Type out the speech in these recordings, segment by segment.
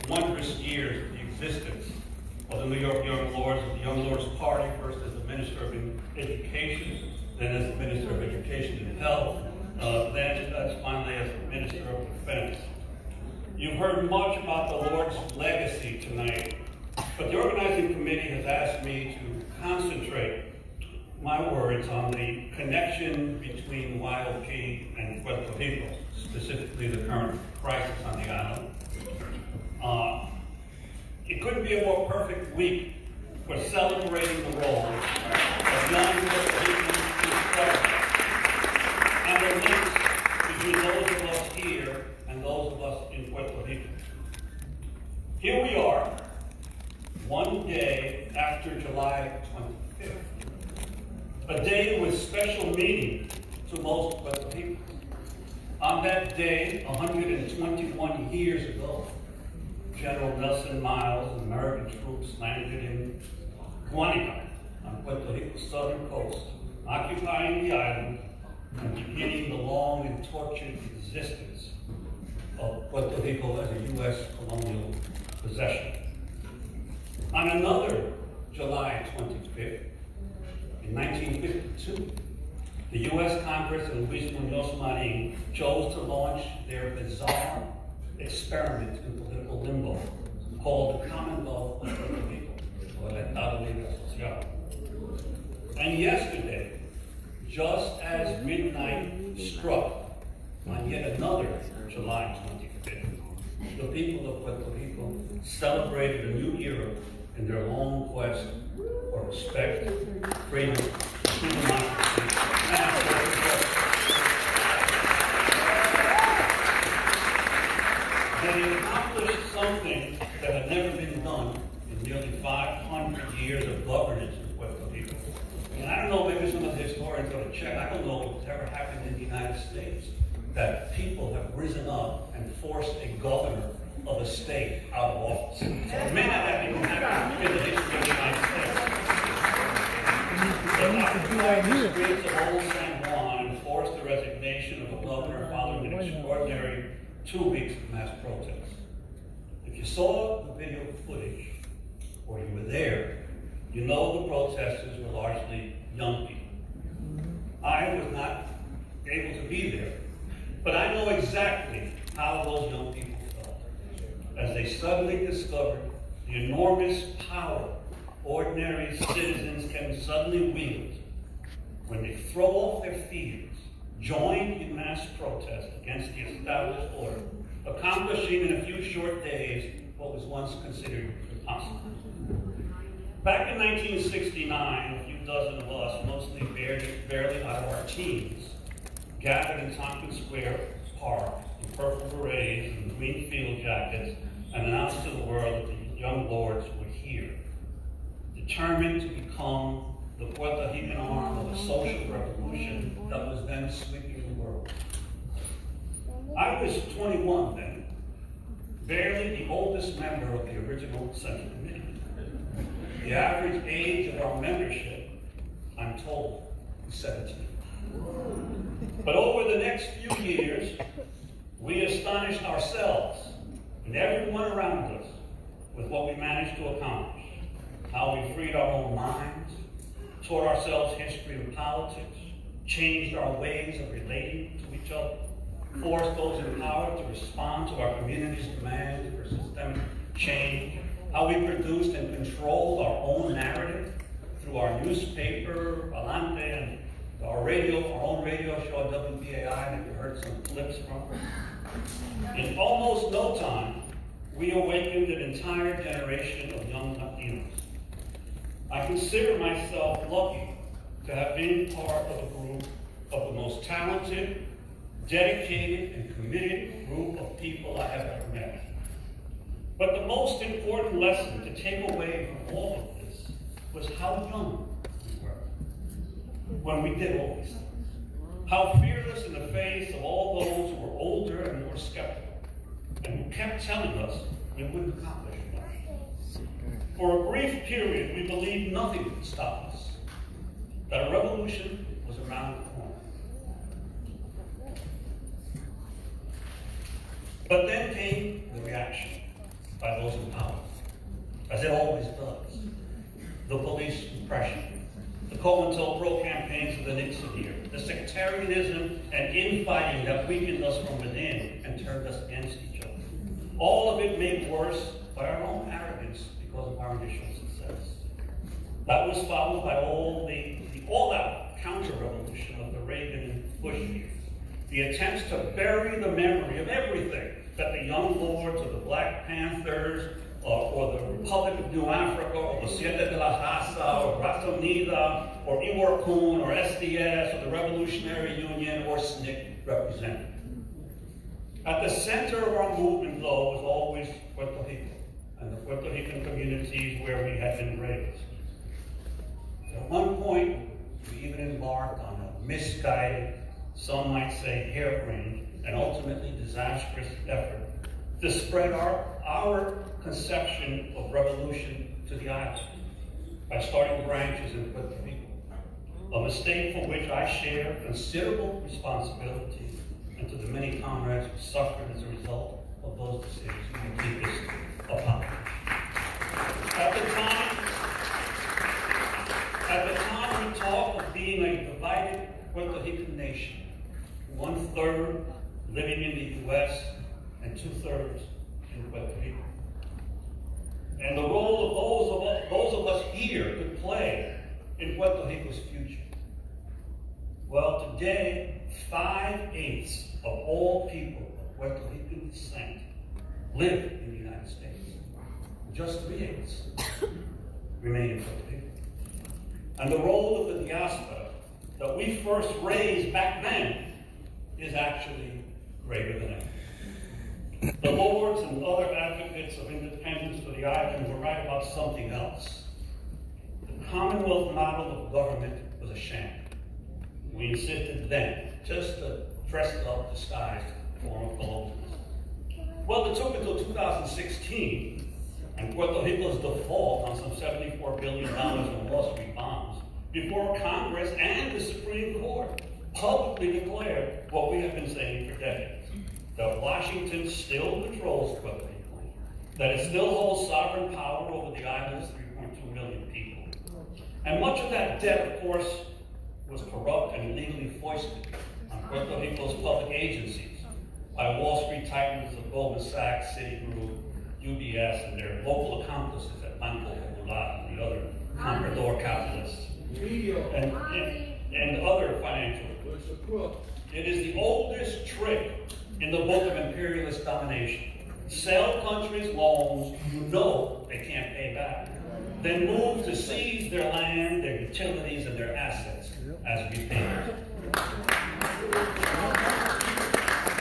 wondrous years of the existence of the New York Young Lords, of the Young Lords Party, first as the Minister of Education, then as the Minister of Education and Health, then finally as the Minister of Defense. You've heard much about the Lord's legacy tonight, but the organizing committee has asked me to concentrate my words on the connection between YLP and Puerto Rico, specifically the current crisis on the island. It couldn't be a more perfect week for celebrating the role of young Puerto Ricans in struggle and the links between those of us here and those of us in Puerto Rico. Here we are, one day after July 25th, a day with special meaning to most Puerto Ricans. On that day, 121 years ago, General Nelson Miles and American troops landed in Guanica on Puerto Rico's southern coast, occupying the island and beginning the long and tortured existence of Puerto Rico as a U.S. colonial possession. On another July 25th, in 1952, the U.S. Congress and Luis Muñoz Marin chose to launch their bizarre experiment in political limbo called the Commonwealth of Puerto Rico, or el Estado Libre Asociado. And yesterday, just as midnight struck on yet another July 25th, the people of Puerto Rico celebrated a new era in their long quest for respect, freedom, and democracy, and justice. They accomplished something that had never been done in nearly 500 years of governance in Puerto Rico. And I don't know, maybe some of the historians ought to check. I don't know if it's ever happened in the United States that people have risen up and forced a governor of a state out of office. So it may not have even happened in the history of the United States. The streets of Old San Juan enforced the resignation of a governor following an extraordinary 2 weeks of mass protests. If you saw the video footage, or you were there, you know the protesters were largely young people. I was not able to be there, but I know exactly how those young people felt as they suddenly discovered the enormous power ordinary citizens can suddenly wield when they throw off their fears, join in mass protest against the established order, accomplishing in a few short days what was once considered impossible. Back in 1969, a few dozen of us, mostly barely out of our teens, gathered in Tompkins Square Park in purple berets and green field jackets and announced to the world that the young lords were here, determined to become the Puerto Rican arm of a social revolution that was then sweeping the world. I was 21 then, barely the oldest member of the original Central Committee. The average age of our membership, I'm told, is 17. But over the next few years, we astonished ourselves and everyone around us with what we managed to accomplish. How we freed our own minds, taught ourselves history and politics, changed our ways of relating to each other, forced those in power to respond to our community's demands for systemic change, how we produced and controlled our own narrative through our newspaper, Alante, and our own radio show, WPAI, that you heard some clips from. In almost no time, we awakened an entire generation of young Latinos. I consider myself lucky to have been part of a group of the most talented, dedicated, and committed group of people I have ever met. But the most important lesson to take away from all of this was how young we were when we did all these things. How fearless in the face of all those who were older and more skeptical, and who kept telling us we wouldn't accomplish much. For a brief period, we believed nothing could stop us, that a revolution was around the corner. But then came the reaction. reaction by those in power, as it always does. The police repression, the COINTELPRO campaigns of the Nixon year, the sectarianism and infighting that weakened us from within and turned us against each other. All of it made worse by our own arrogance because of our initial success. That was followed by all the all-out counter-revolution of the Reagan and Bush years. The attempts to bury the memory of everything that the Young Lords or the Black Panthers or the Republic of New Africa or the Siete de la Raza or Raza Unida or Iwar-Kun or SDS or the Revolutionary Union or SNCC represented. At the center of our movement, though, was always Puerto Rico and the Puerto Rican communities where we had been raised. At one point, we even embarked on a misguided, some might say harebrained, and ultimately disastrous effort to spread our conception of revolution to the island by starting branches in Puerto Rico, a mistake for which I share considerable responsibility, and to the many comrades who suffered as a result of those decisions, my deepest apology. At the time, we talked of being a divided Puerto Rican nation, 1/3 living in the U.S. and 2/3 in Puerto Rico. And the role of those of us here could play in Puerto Rico's future. Well, today, 5/8 of all people of Puerto Rican descent live in the United States. Just 3/8 remain in Puerto Rico. And the role of the diaspora that we first raised back then is actually greater than ever. The Lords and other advocates of independence for the island were right about something else. The Commonwealth model of government was a sham. We insisted then, just a dressed up, disguised form of colonialism. Well, it took until 2016 and Puerto Rico's default on some $74 billion in Wall Street bonds before Congress and the Supreme Court publicly declared what we have been saying for decades, that Washington still controls Puerto Rico, that it still holds sovereign power over the island's 3.2 million people. And much of that debt, of course, was corrupt and illegally foisted on Puerto Rico's public agencies by Wall Street titans of Goldman Sachs, Citigroup, UBS, and their local accomplices at Banco Popular and the other comprador capitalists, and other financial groups. It is the oldest trick in the book of imperialist domination. Sell countries loans you know they can't pay back, then move to seize their land, their utilities, and their assets as repayment.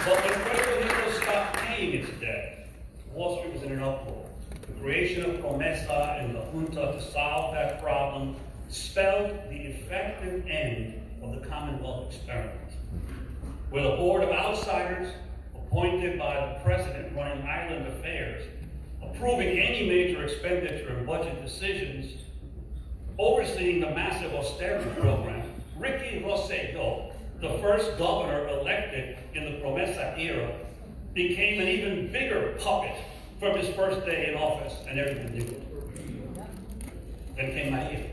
But when Puerto Rico stopped paying its debt, Wall Street was in an uproar. The creation of PROMESA and the junta to solve that problem spelled the effective end of the Commonwealth experiment, with a board of outsiders appointed by the president running island affairs, approving any major expenditure and budget decisions, overseeing the massive austerity program. Ricky Rosselló, the first governor elected in the PROMESA era, became an even bigger puppet from his first day in office, and everyone knew it. Then came Maria,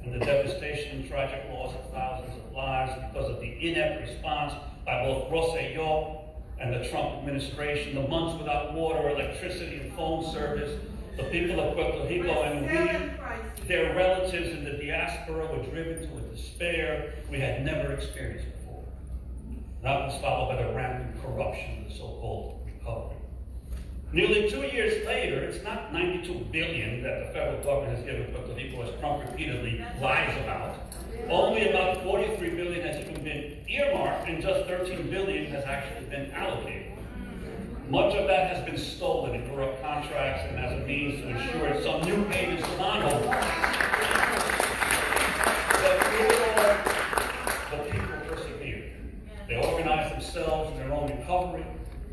and the devastation and tragic loss of thousands of lives because of the inept response by both Rosselló and the Trump administration, the months without water, electricity, and phone service. The people of Puerto Rico and we, their relatives in the diaspora, were driven to a despair we had never experienced before. That was followed by the rampant corruption of the so-called recovery. Nearly 2 years later, it's not $92 billion that the federal government has given Puerto Rico, as Trump repeatedly lies about. Only about $43 billion has even been earmarked, and just $13 billion has actually been allocated. Much of that has been stolen in corrupt contracts and as a means to ensure some new payments to bondholders. But through it all, the people persevered. They organized themselves in their own recovery.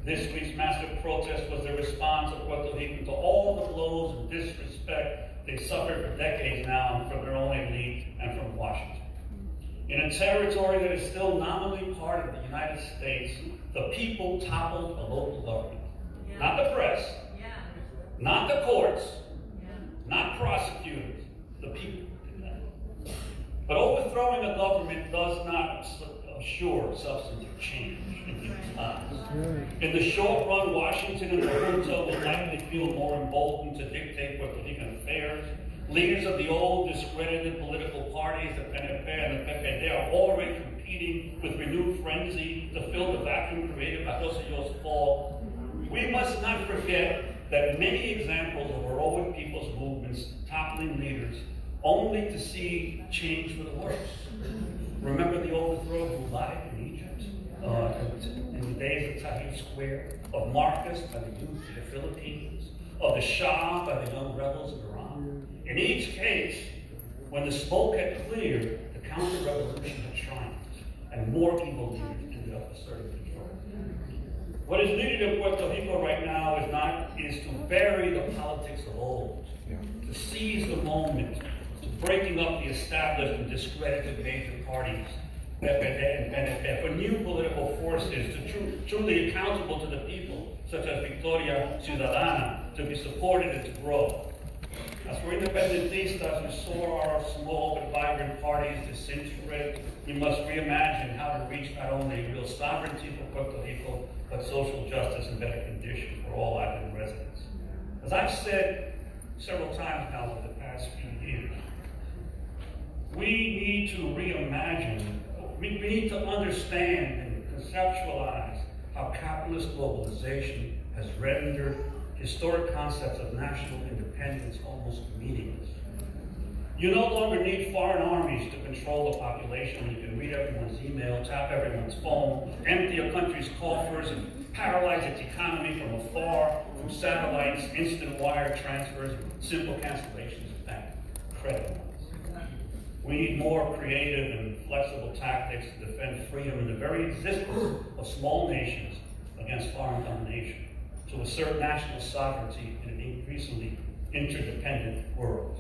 This week's massive protest was the response of Puerto Rico to all the blows and disrespect they suffered for decades now from their own elite and from Washington. In a territory that is still nominally part of the United States, the people toppled the local government. Not the press, Not the courts, not prosecutors, the people did that. But overthrowing a government does not assure substantive change in people's lives. In the short run, Washington and the junta will likely feel more emboldened to dictate Puerto Rican affairs. Leaders of the old discredited political parties, the PNP and the PPD, are already competing with renewed frenzy to fill the vacuum created by Rosselló's fall. We must not forget that many examples of heroic people's movements toppling leaders only to see change for the worse. Remember the overthrow of Mulai in Egypt, in the days of Tahrir Square, of Marcos by the youth of the Philippines, of the Shah by the young rebels of Iran. In each case, when the smoke had cleared, the counter-revolution had triumphed, and more evil leaders ended up asserting control. What is needed in Puerto Rico right now is to bury the politics of old, to seize the moment, to breaking up the established and discredited major parties, PPD and PNP, for new political forces, to truly accountable to the people, such as Victoria Ciudadana, to be supported and to grow. As for independentistas who saw our small but vibrant parties disintegrate, we must reimagine how to reach not only real sovereignty for Puerto Rico, but social justice and better conditions for all island residents. As I've said several times now over the past few years, we need to reimagine, we need to understand and conceptualize how capitalist globalization has rendered historic concepts of national independence almost meaningless. You no longer need foreign armies to control the population. You can read everyone's email, tap everyone's phone, empty a country's coffers, and paralyze its economy from afar through satellites, instant wire transfers, and simple cancellations of bank credit lines. We need more creative and flexible tactics to defend freedom and the very existence of small nations against foreign domination, to assert national sovereignty in an increasingly interdependent world.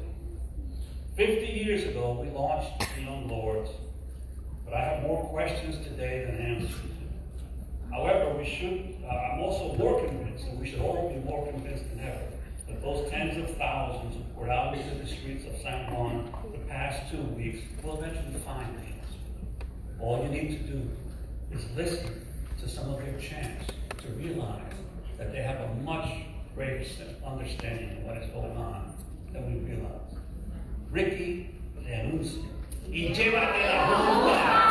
50 years ago, we launched the Young Lords, but I have more questions today than answers. However, I'm also more convinced, and we should all be more convinced than ever, that those tens of thousands who poured out into the streets of San Juan the past 2 weeks will eventually find the answer. All you need to do is listen to some of their chants to realize that they have a much greater understanding of what is going on than we realize. Ricky renuncia y llévate la junta.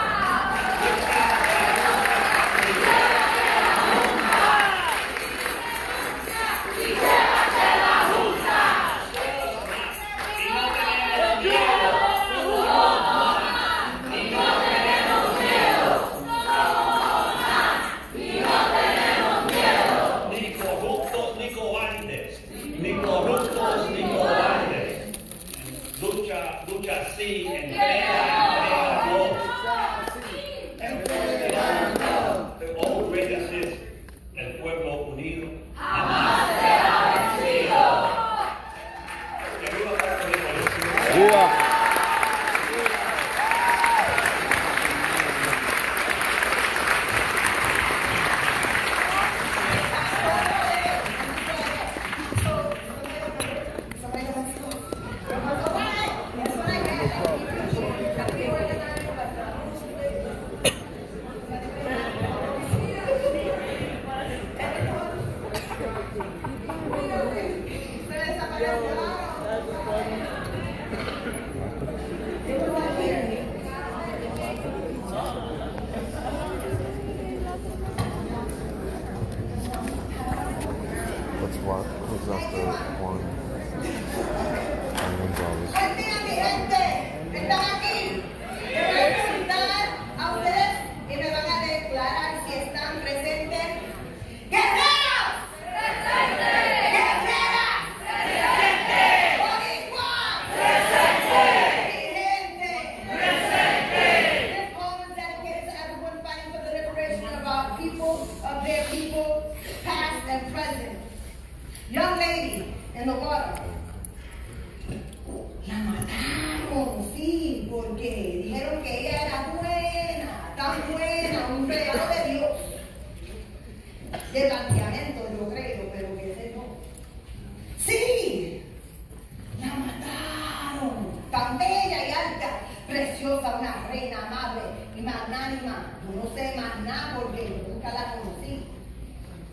nunca la conocí.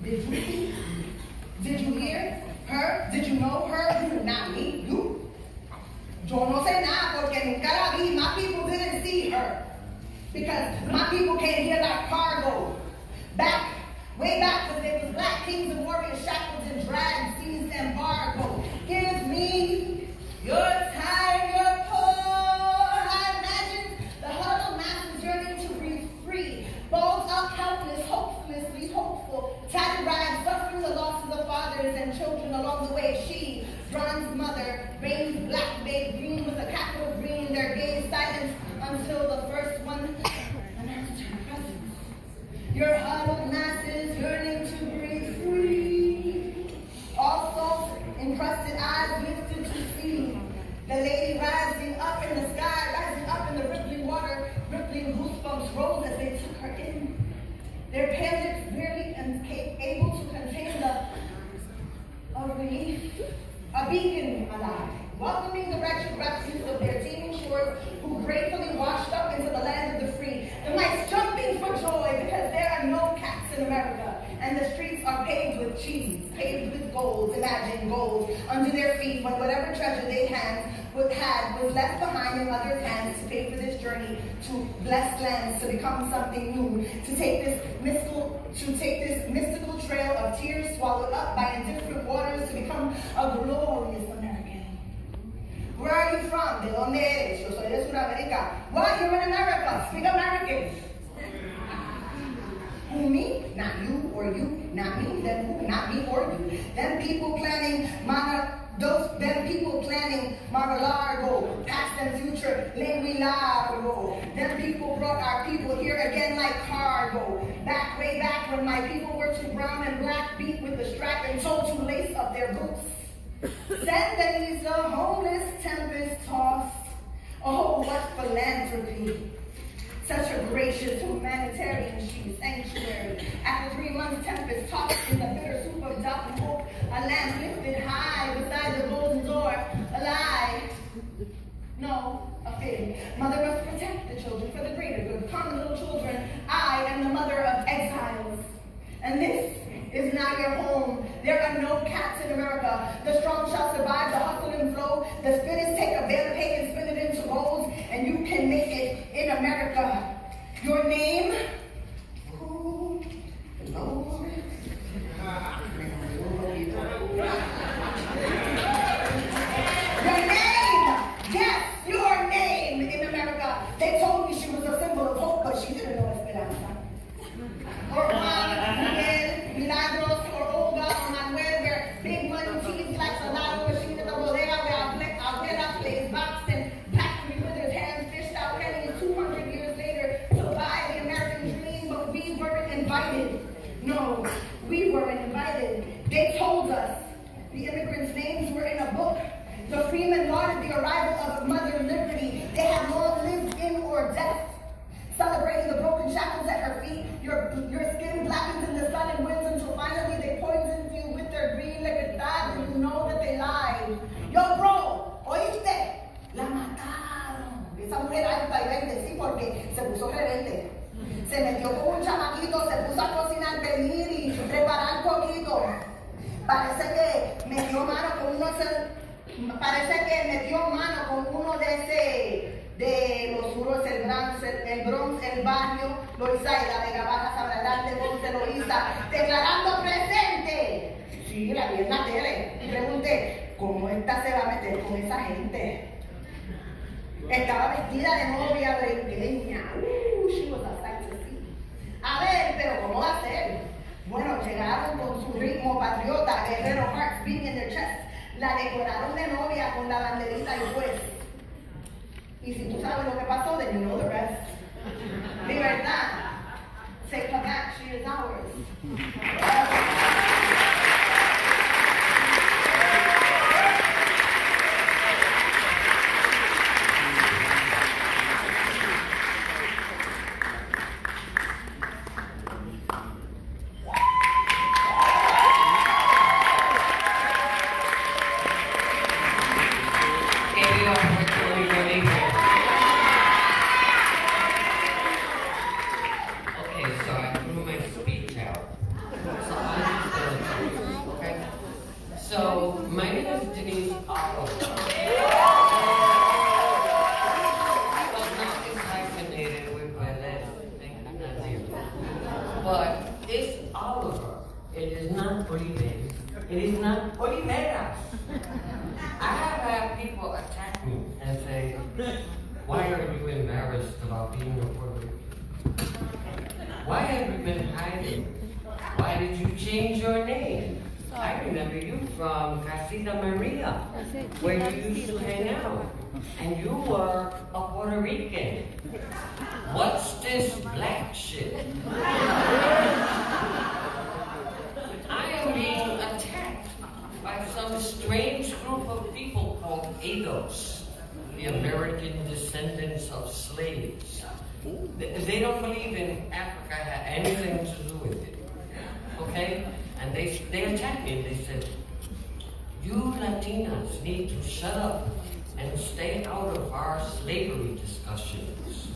Did you see? Did you hear her? Did you know her? You, not me, you. Yo no sé nada porque nunca la vi. My people didn't see her. Because my people can't hear that cargo. Way back when there was black kings and warriors, shackles and drags, seized and bargo. Give me your time, your poor. I imagine the huddled masses yearning to breathe free. Balls up, helpless, hopelessly hopeful. Tattered rags, suffering the losses of fathers and children along the way. She, bronze mother, raised black, made green with a capital green. Their gaze silenced until the first one announced her presence. Your huddled masses yearning to breathe free. All salt encrusted eyes lifted to see. The lady rising up in the sky, rising up in the rippling water, rippling goosebumps rose as they took her in. Their pale lips barely able to contain the relief, a beacon alive, welcoming the wretched refuse of their teeming shores who gratefully washed up into the land of the free. The mice jumping for joy because there are no cats in America, and the streets are paved with cheese, paved with gold, imagine gold, under their feet when whatever treasure they had was left behind in others' hands to pay for this journey to blessed lands, to become something new, to take this mystical trail of tears swallowed up by indifferent waters to become a glorious American. Where are you from? ¿De dónde eres? Yo soy de Sudamérica. What? You're in America. Speak American. Who, me? Not you or you. Not me. Then who? Not me or you. Then people planning Mar-a-Lago, past and future, Lengui Largo. Then people brought our people here again like cargo. Way back when my people were too brown and black, beat with the strap and told to lace up their boots. Send the homeless tempest tossed. Oh, what philanthropy. Such a gracious humanitarian she, sanctuary. After 3 months, tempest tossed in the bitter soup of doubt and hope. A lamp lifted high beside the golden door. A lie. No, a fib. Mother must protect the children for the greater good. Common little children, I am the mother of exiles. And this is not your home. There are no cats in America. The strong shall survive the hustle and flow. The spinners take a bale of hay and spin it into rolls, and you can make it in America. Your name? Oh, Lord. Your name! Yes, your name in America. They told me she was a symbol of hope, but she didn't know Esperanza. Or Juan, Miguel, Milagros, or Olga, or Manuel, where big money teams like Salado, machine at the bodega, where Abuela plays boxed and factory with his hands fished out pennies 200 years later to buy the American dream, but we weren't invited. No, we weren't invited. They told us the immigrants' names were in a book. The freemen lauded the arrival of Mother Liberty. They had long lived in or death, celebrating the broken shackles at her feet. Your skin blackens in the sun and winds until finally they poisoned you with their green libertad, and you know that they lied. Yo, bro, ¿oíste? La mataron. Esa mujer alta y verde, sí, porque se puso rebelde. Se metió con un chamaquito, se puso a cocinar, venir y preparar poquito. Parece que metió mano con uno de los muros, el Bronx, el barrio, Loizaida, Vega Baja, Sabradán, de Ponce, Loíza, declarando presente. Sí, la vi en la tele y pregunté, ¿cómo esta se va a meter con esa gente? Estaba vestida de novia brasileña. She was a sight to see. A ver, pero ¿cómo va a ser? Bueno, llegaron con su ritmo patriota, guerrero, hearts beating in their chest. La decoraron de novia con la banderita y pues. Y si tú sabes lo que pasó, then you know the rest. Libertad. Take her back, she is ours. Okay, so I threw my speech So, my name is Denise Oliver. Well, not it's hyphenated with Velez. But it's Oliver. It is not Oliver. It is not Oliveras. I have had people attack me and say, why are you embarrassed about being a Puerto Rican? Why have you been hiding? Why did you change your name? I remember you from Casita Maria, where you used to hang out. And you were a Puerto Rican. What's this black shit? I am being attacked by some strange group of people called ADOS, the American descendants of slaves. They don't believe in Africa had anything to do with it. Okay? And they attacked me and they said, you Latinas need to shut up and stay out of our slavery discussions.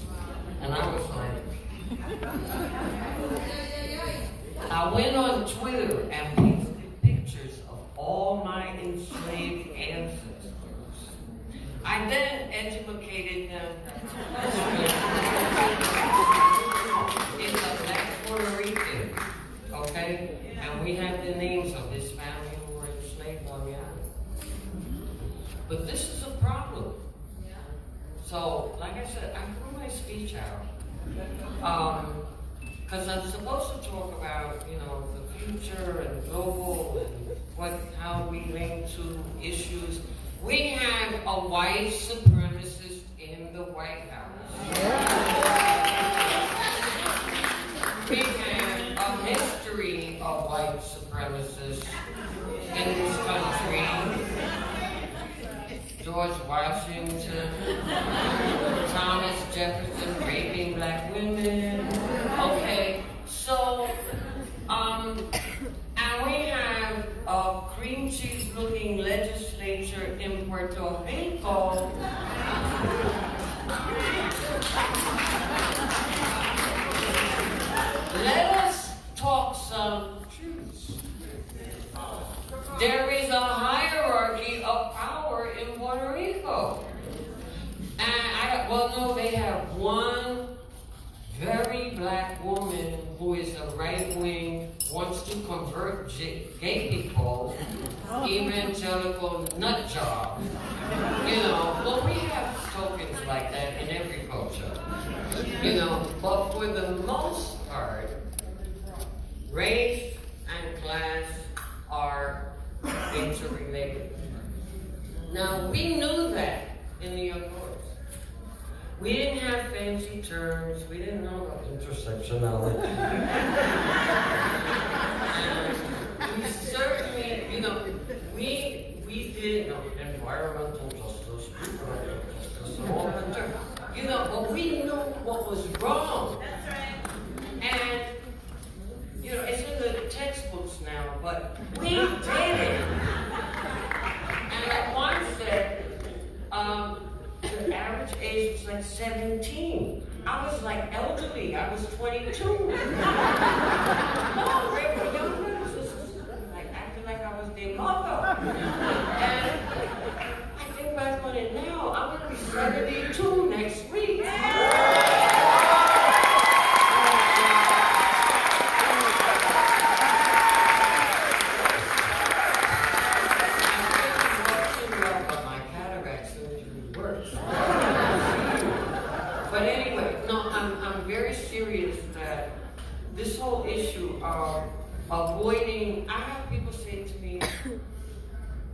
And I was like, I went on Twitter and posted pictures of all my enslaved ancestors. I then educated them in the black Puerto Rican, okay? And we have the names of this family who were enslaved on the island. But this is a problem. So, like I said, I threw my speech out. Because I'm supposed to talk about, the future and global and how we link to issues. We have a white supremacist in the White House. We have a history of white supremacists in this country. George Washington, Thomas Jefferson raping black women. Okay, so, and we have a cream cheese looking legislature in Puerto Rico. Let us talk some truth. There is a hierarchy of power in Puerto Rico. And they have one very black woman who is a right-wing, wants to convert gay people, evangelical nut job. Well, we have tokens like that in every culture. But for the most part, race and class are interrelated. Now, we knew that in the Young Lords. We didn't have fancy terms. We didn't know about intersectionality. We certainly, we did environmental justice, reproductive justice, all the terms. But we knew what was wrong. And, it's in the textbooks now, but we did it. And at one step, the average age was like 17. I was like elderly. I was 22. No, they were younger. Like acting like I was their mother. And I think back on it now. I'm gonna be 72 next week. But anyway, no, I'm very serious that this whole issue of avoiding, I have people say to me,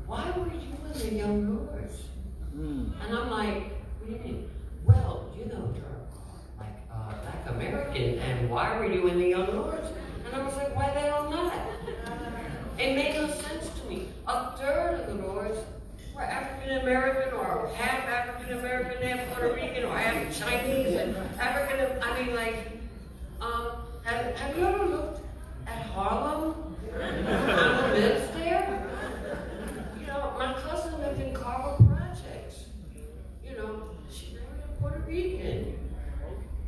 why were you in the Young Lords? And I'm like, what do you mean? Well, you're like Black American, and why were you in the Young Lords? And I was like, why they don't know that? It made no sense to me. A third of the Lords were African American or half African American, half Puerto Rican, or half Chinese and African. Have you ever looked at Harlem? Who lives there? My cousin lived in Carver Projects. She married a Puerto Rican.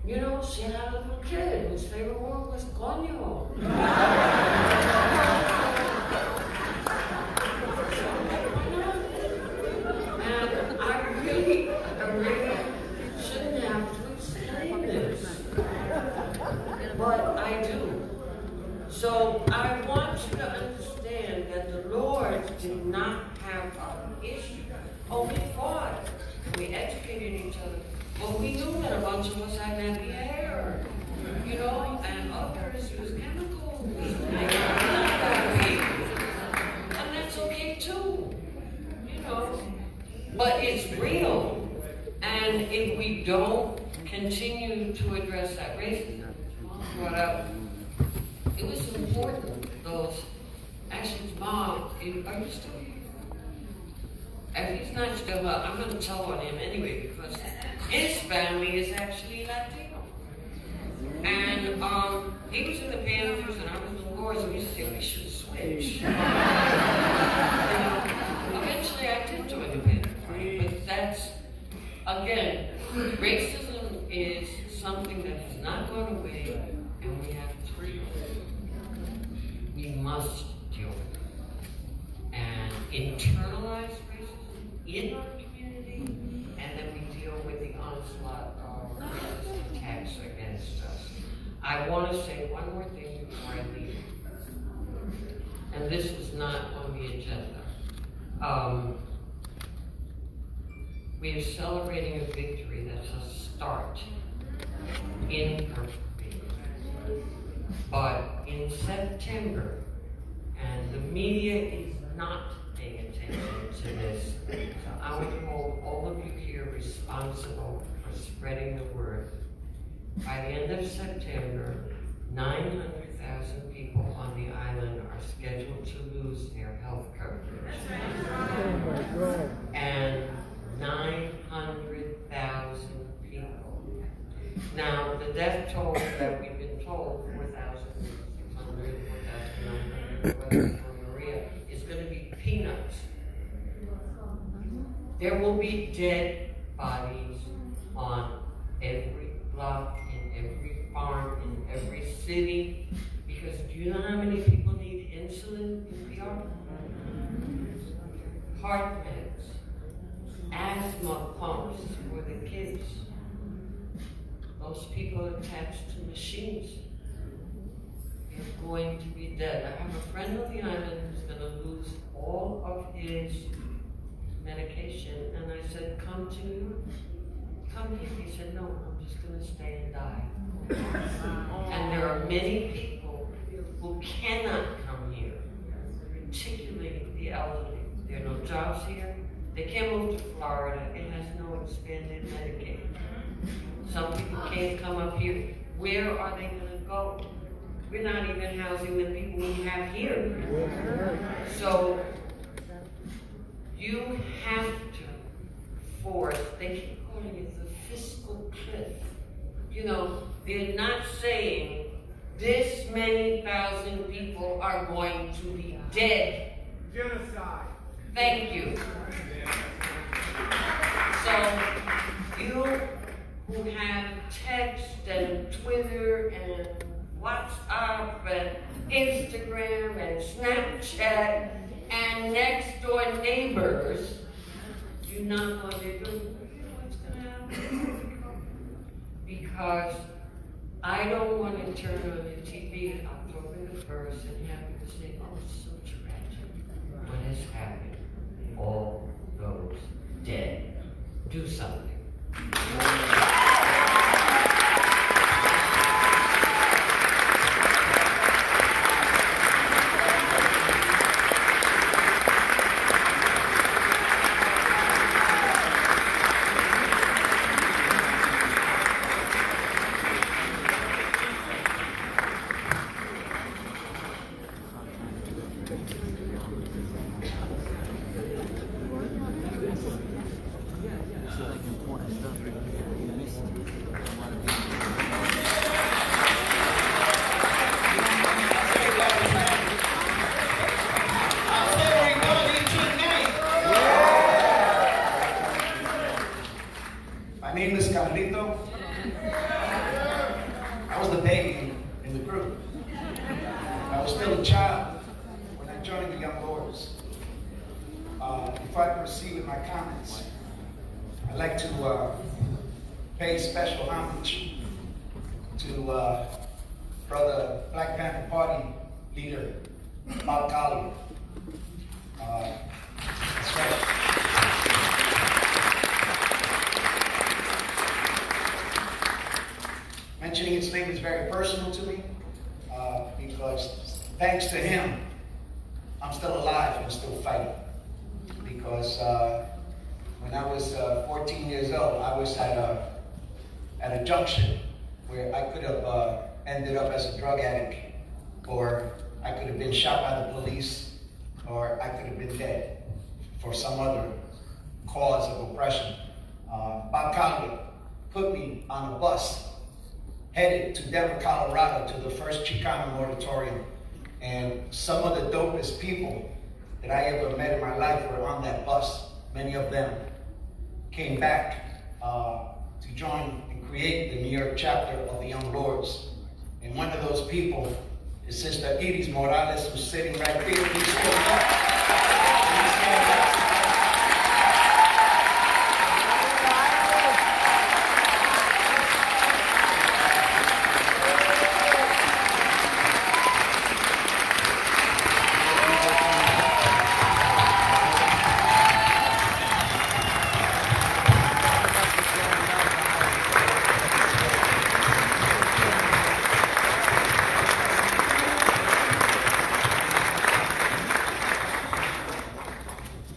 She had a little kid whose favorite word was coño. not have an issue. Oh, we fought. We educated each other. Well, we knew that a bunch of us had nappy hair, you know, and others use chemicals. And that's okay too, you know. But it's real. And if we don't continue to address that racism, brought up, it was important, those actions. Mom, are you still here? If he's not still up, I'm going to tell on him anyway, because his family is actually Latino. And he was in the Panthers and I was in the Wars, and we said we should switch. Eventually I did join the Panthers, right? But that's, again, racism is something that has not gone away, and we have to deal with it. We must deal with it. And internalize racism in our community, and then we deal with the onslaught of racist attacks against us. I want to say one more thing before I leave. And this was not on the agenda. We are celebrating a victory that's a start in perfect victory. But in September, and the media is not paying attention to this, so I would hold all of you here responsible for spreading the word. By the end of September, 900,000 people on the island are scheduled to lose their health coverage. And 900,000 people. Now, the death toll that we've been told, 4,600, 4,900, for Maria, is going to be peanuts. There will be dead bodies on every block, in every farm, in every city, because do you know how many people need insulin in PR? Heart meds, asthma pumps for the kids. Those people attached to machines are going to be dead. I have a friend on the island who's going to lose all of his medication, and I said, come to New York. Come here. He said, no, I'm just going to stay and die. And there are many people who cannot come here, particularly the elderly. There are no jobs here. They can't move to Florida. It has no expanded Medicaid. Some people can't come up here. Where are they going to go? We're not even housing the people we have here. So you have to force, they keep calling it the fiscal cliff. You know, they're not saying this many thousand people are going to be dead. Genocide. Thank you. So you who have text and Twitter and WhatsApp and Instagram and Snapchat and next door neighbors, you knock on their door. What's going to happen? Because I don't want to turn on the TV on October the 1st and have people say, oh, it's so tragic. What has happened? All those dead. Do something. My name is Carlito. I was the baby in the group. I was still a child when I joined the Young Lords. Before I proceed with my comments, I'd like to pay special homage to Brother Black Panther Party leader, Bob Collier. because when I was 14 years old, I was at a junction where I could have ended up as a drug addict, or I could have been shot by the police, or I could have been dead for some other cause of oppression. Bob Collier put me on a bus headed to Denver, Colorado, to the first Chicano moratorium. And some of the dopest people that I ever met in my life were on that bus. Many of them came back to join and create the New York chapter of the Young Lords. And one of those people is Sister Iris Morales, who's sitting right there. Please stand up. Please stand up.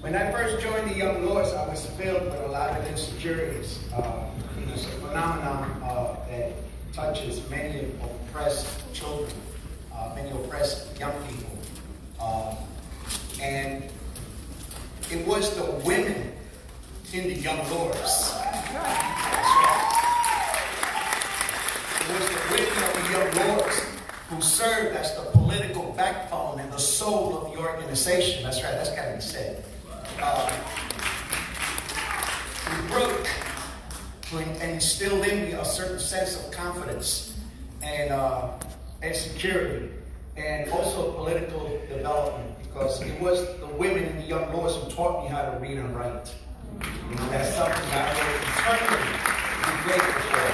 When I first joined the Young Lords, I was filled with a lot of insecurities. It's a phenomenon that touches many oppressed children, many oppressed young people. And it was the women in the Young Lords. It was the women of the Young Lords who served as the political backbone and the soul of the organization. That's right, that's got to be said. We broke and instilled in me a certain sense of confidence and security, and also political development, because it was the women in the Young Lords who taught me how to read and write. You know, that's something I will eternally be grateful for.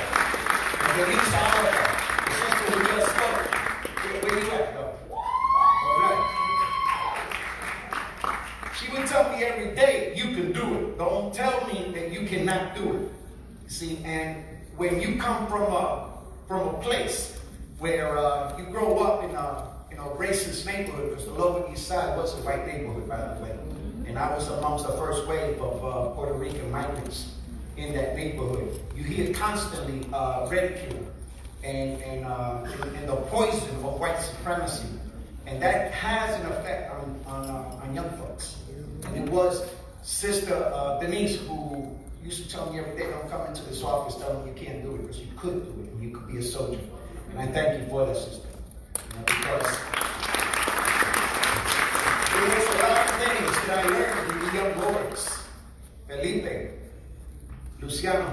And Denise Oliver, the sister who just spoke, where you at, though? All right. She would tell me every day, you can do it. Don't tell me that you cannot do it. You see, and when you come from a place where you grow up in a racist neighborhood, because the Lower East Side was a white neighborhood, by the way, and I was amongst the first wave of Puerto Rican migrants in that neighborhood, you hear constantly ridicule and the poison of white supremacy, and that has an effect on young folks. And it was Sister Denise who used to tell me every day, don't come into this office telling me you can't do it, because you could do it and you could be a soldier. And I thank you for that, sister. Because there was a lot of things that I learned in the Young Lords. Felipe, Luciano,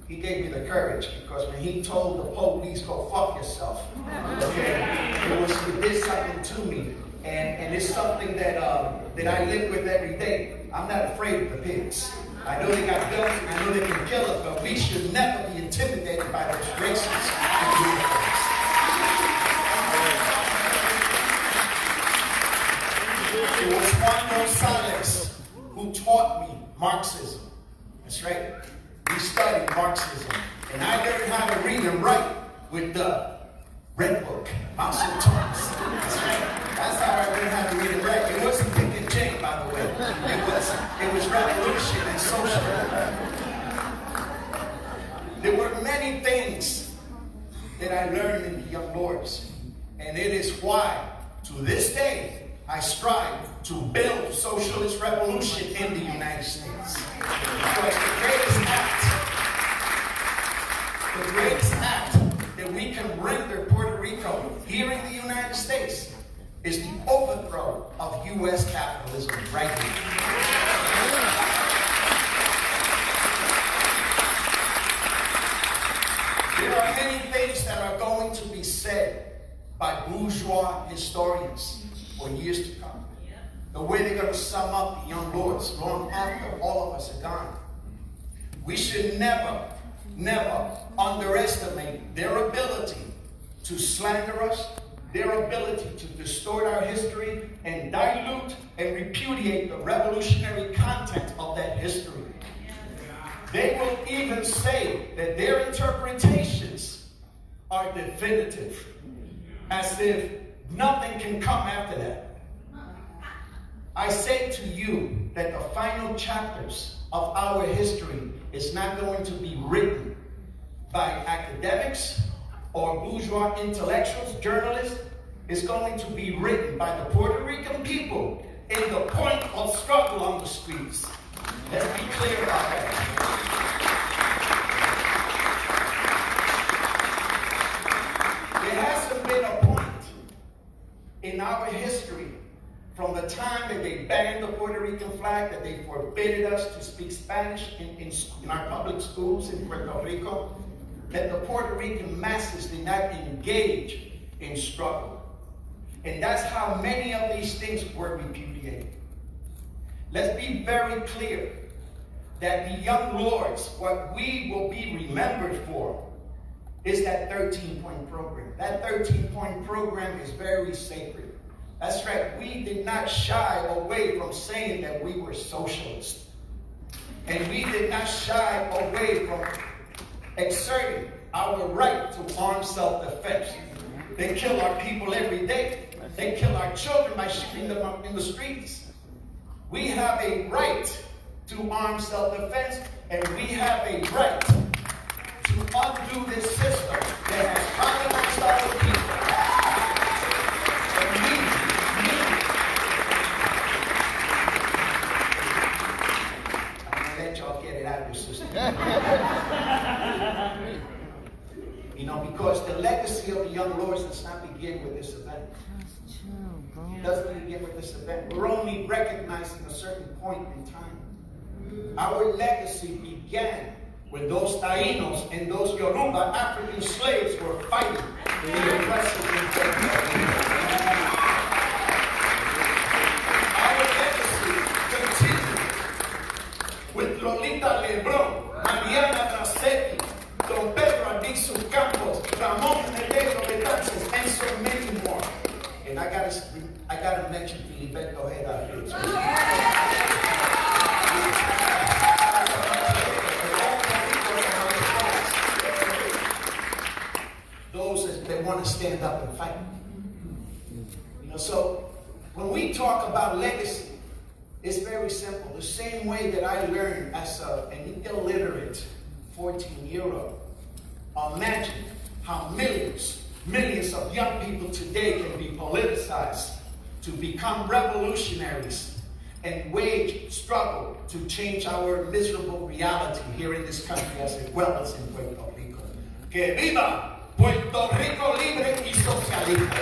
he gave me the courage, because when he told the police, go fuck yourself, okay, it did something to me. And it's something that I live with every day. I'm not afraid of the pigs. I know they got guns, I know they can kill us, but we should never be intimidated by those racists and uniforms. It was Juan Gonzalez who taught me Marxism. That's right. We studied Marxism. And I learned how to read and write with the Red Book, Mao Zedong's. That's right. That's how I learned how to read and write. It wasn't Dick and Jane, by the way. It was revolution and socialism. There were many things that I learned in the Young Lords. And it is why, to this day, I strive to build socialist revolution in the United States. Because the greatest act that we can render Puerto Rico here in the United States is the overthrow of U.S. capitalism right here. There are many things that are going to be said by bourgeois historians for years to come. The way they're going to sum up the Young Lords long after all of us are gone. We should never underestimate their ability to slander us, their ability to distort our history and dilute and repudiate the revolutionary content of that history. They will even say that their interpretations are definitive, as if nothing can come after that. I say to you that the final chapters of our history is not going to be written by academics or bourgeois intellectuals, journalists. It's going to be written by the Puerto Rican people in the point of struggle on the streets. Let's be clear about that. There hasn't been a point in our history from the time that they banned the Puerto Rican flag, that they forbade us to speak Spanish in our public schools in Puerto Rico, that the Puerto Rican masses did not engage in struggle. And that's how many of these things were repudiated. Let's be very clear that the young lords, what we will be remembered for is that 13-point program. That 13-point program is very sacred. That's right, we did not shy away from saying that we were socialists. And we did not shy away from exerting our right to armed self-defense. They kill our people every day. They kill our children by shooting them up in the streets. We have a right to armed self-defense, and we have a right to undo this system that has colonized our people. I'm going to let y'all get it out of your system. You know, because the legacy of the young lords does not begin with this event. It doesn't begin with this event. We're only recognizing a certain point in time. Our legacy began when those Taínos and those Yoruba African slaves were fighting the oppressive invasion. Our legacy continued with Lolita Lebrón, Mariana Bracetti, Don Pedro Albizu Campos, Ramón Medero Betances, and so many more. And I gotta mention Filiberto Ojeda here too. Those that want to stand up and fight. You know, so when we talk about legacy, it's very simple. The same way that I learned as an illiterate 14-year-old. Imagine how millions of young people today can be politicized to become revolutionaries and wage struggle to change our miserable reality here in this country as well as in Puerto Rico. Que viva Puerto Rico libre y socialista.